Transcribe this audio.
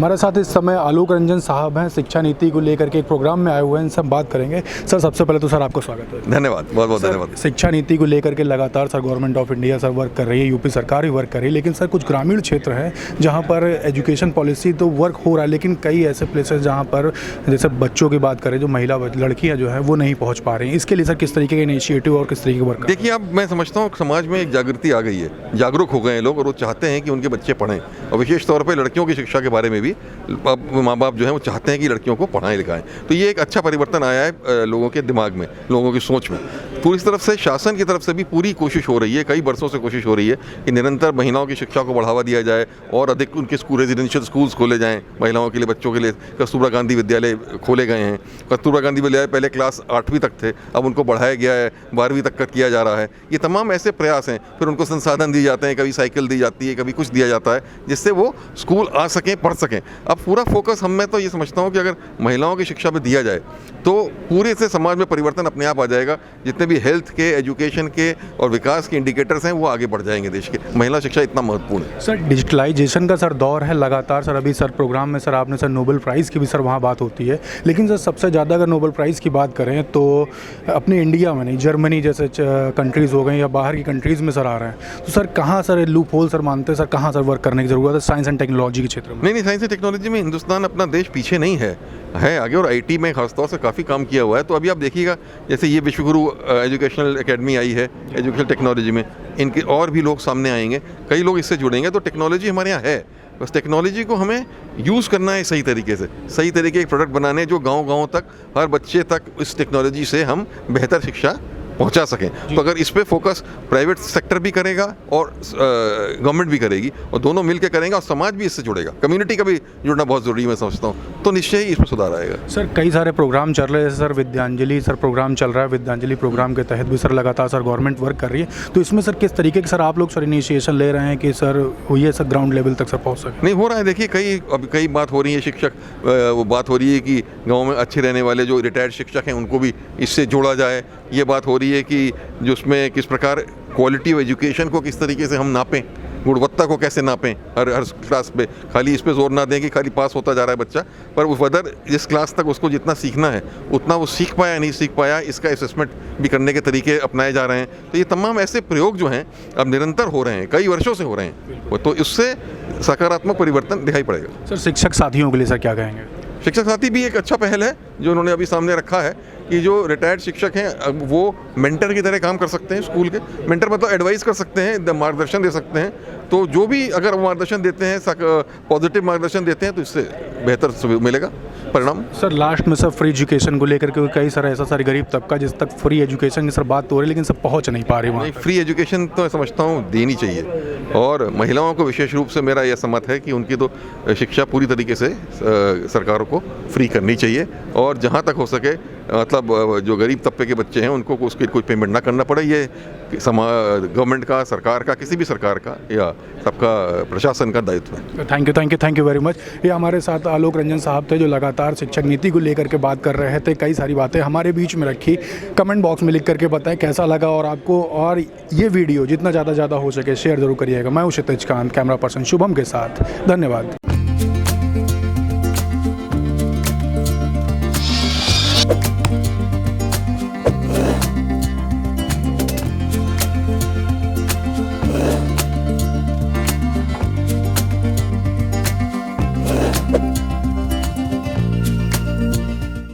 हमारे साथ इस समय आलोक रंजन साहब हैं, शिक्षा नीति को लेकर के एक प्रोग्राम में आए हुए हैं, इनसे हम बात करेंगे। सर सबसे पहले तो सर आपको स्वागत है। धन्यवाद, बहुत बहुत धन्यवाद। शिक्षा नीति को लेकर के लगातार sir government of India sir work कर रही है, यूपी सरकार भी वर्क कर रही है, लेकिन सर कुछ ग्रामीण क्षेत्र हैं जहाँ पर एजुकेशन पॉलिसी तो वर्क हो रहा है, लेकिन कई ऐसे प्लेसेस जहाँ पर जैसे बच्चों की बात करें, जो महिला लड़कियाँ जो है वो नहीं पहुँच पा रही हैं। इसके लिए सर किस तरीके का इनिशिएटिव और किस तरीके का वर्क? देखिए, अब मैं समझता हूँ समाज में एक जागृति आ गई है, जागरूक हो गए हैं लोग और वो चाहते हैं कि उनके बच्चे पढ़ें, और विशेष तौर पर लड़कियों की शिक्षा के बारे में भी माँ बाप जो है वो चाहते हैं कि लड़कियों को पढ़ाएं लिखाएं। तो ये एक अच्छा परिवर्तन आया है लोगों के दिमाग में, लोगों की सोच में। पूरी तरफ से शासन की तरफ से भी पूरी कोशिश हो रही है, कई वर्षों से कोशिश हो रही है कि निरंतर महिलाओं की शिक्षा को बढ़ावा दिया जाए और अधिक उनके स्कूल, रेजिडेंशियल स्कूल्स खोले जाएं महिलाओं के लिए, बच्चों के लिए। कस्तूरबा गांधी विद्यालय खोले गए हैं। कस्तूरबा गांधी विद्यालय पहले क्लास 8वीं तक थे, अब उनको बढ़ाया गया है, 12वीं तक का किया जा रहा है। ये तमाम ऐसे प्रयास हैं। फिर उनको संसाधन दिए जाते हैं, कभी साइकिल दी जाती है, कभी कुछ दिया जाता है, जिससे वो स्कूल आ सकें, पढ़ सकें। अब पूरा फोकस मैं तो ये समझता हूँ कि अगर महिलाओं की शिक्षा पर दिया जाए तो पूरे से समाज में परिवर्तन अपने आप आ जाएगा। जितने भी हेल्थ के, एजुकेशन के और विकास के इंडिकेटर्स हैं वो आगे बढ़ जाएंगे देश के। महिला शिक्षा इतना महत्वपूर्ण है। सर डिजिटलाइजेशन का सर दौर है लगातार। सर अभी सर प्रोग्राम में सर आपने सर नोबेल प्राइज़ की भी सर वहाँ बात होती है, लेकिन सर सबसे ज़्यादा अगर नोबेल प्राइज़ की बात करें तो अपने इंडिया में नहीं, जर्मनी जैसे कंट्रीज़ हो गई या बाहर की कंट्रीज़ में सर आ रहे हैं। तो सर कहाँ सर लूप होल सर मानते हैं, सर कहाँ सर वर्क करने की ज़रूरत है साइंस एंड टेक्नोलॉजी के क्षेत्र में? नहीं, साइंस एंड टेक्नोलॉजी में हिंदुस्तान अपना देश पीछे नहीं है आगे, और आईटी में खासतौर से काफ़ी काम किया हुआ है। तो अभी आप देखिएगा, जैसे ये विश्वगुरु एजुकेशनल एकेडमी आई है एजुकेशनल टेक्नोलॉजी में, इनके और भी लोग सामने आएंगे, कई लोग इससे जुड़ेंगे। तो टेक्नोलॉजी हमारे यहाँ है, बस टेक्नोलॉजी को हमें यूज़ करना है सही तरीके से, सही तरीके के प्रोडक्ट बनाने जो गाँव तक, हर बच्चे तक इस टेक्नोलॉजी से हम बेहतर शिक्षा पहुंचा सकें। तो अगर इस पे फोकस प्राइवेट सेक्टर भी करेगा और गवर्नमेंट भी करेगी, और दोनों मिलकर करेंगे और समाज भी इससे जुड़ेगा, कम्युनिटी का भी जुड़ना बहुत ज़रूरी है मैं समझता हूँ, तो निश्चय ही इसमें सुधार आएगा। सर कई सारे प्रोग्राम चल रहे हैं सर, विद्यांजलि सर प्रोग्राम चल रहा है, विद्यांजलि प्रोग्राम के तहत भी सर लगातार सर गवर्नमेंट वर्क कर रही है। तो इसमें सर किस तरीके के सर आप लोग सर इनिशिएशन ले रहे हैं कि सर ये सर ग्राउंड लेवल तक सर पहुँच सके? नहीं, हो रहा है। देखिए, कई बात हो रही है, शिक्षक वो बात हो रही है कि गाँव में अच्छे रहने वाले जो रिटायर्ड शिक्षक हैं उनको भी इससे जोड़ा जाए। ये बात हो रही है कि जो उसमें किस प्रकार क्वालिटी ऑफ एजुकेशन को किस तरीके से हम नापें, गुणवत्ता को कैसे नापें हर क्लास पे। खाली इस पे जोर ना दें कि खाली पास होता जा रहा है बच्चा, पर वो वदर जिस क्लास तक उसको जितना सीखना है उतना वो सीख पाया नहीं सीख पाया, इसका असेसमेंट भी करने के तरीके अपनाए जा रहे हैं। तो ये तमाम ऐसे प्रयोग जो हैं अब निरंतर हो रहे हैं, कई वर्षों से हो रहे हैं, तो इससे सकारात्मक परिवर्तन दिखाई पड़ेगा। सर शिक्षक साथियों के लिए सर क्या कहेंगे? शिक्षक साथी भी एक अच्छा पहल है जो उन्होंने अभी सामने रखा है कि जो रिटायर्ड शिक्षक हैं वो मेंटर की तरह काम कर सकते हैं। स्कूल के मेंटर मतलब एडवाइस कर सकते हैं, मार्गदर्शन दे सकते हैं। तो जो भी अगर मार्गदर्शन देते हैं, पॉजिटिव मार्गदर्शन देते हैं, तो इससे बेहतर मिलेगा परिणाम। सर लास्ट में सर फ्री एजुकेशन को लेकर के कई सारा ऐसा सारे गरीब तबका जिस तक फ्री एजुकेशन की सर बात हो रही है, लेकिन सब पहुंच नहीं पा रही वहाँ। फ्री एजुकेशन तो मैं समझता हूँ देनी चाहिए, और महिलाओं को विशेष रूप से मेरा यह समझ है कि उनकी तो शिक्षा पूरी तरीके से सरकारों को फ्री करनी चाहिए, और जहाँ तक हो सके मतलब जो गरीब तबके के बच्चे हैं उनको उसकी कोई पेमेंट ना करना पड़े। ये गवर्नमेंट का, सरकार का, किसी भी सरकार का या सबका प्रशासन का दायित्व है। Thank you very much. ये हमारे साथ आलोक रंजन साहब थे जो लगातार शिक्षक नीति को लेकर के बात कर रहे थे, कई सारी बातें हमारे बीच में रखी। कमेंट बॉक्स में लिख करके बताएं कैसा लगा और आपको, और ये वीडियो जितना ज़्यादा हो सके शेयर जरूर करिएगा। मैं हूं क्षितिज कांत, कैमरा पर्सन शुभम के साथ। धन्यवाद।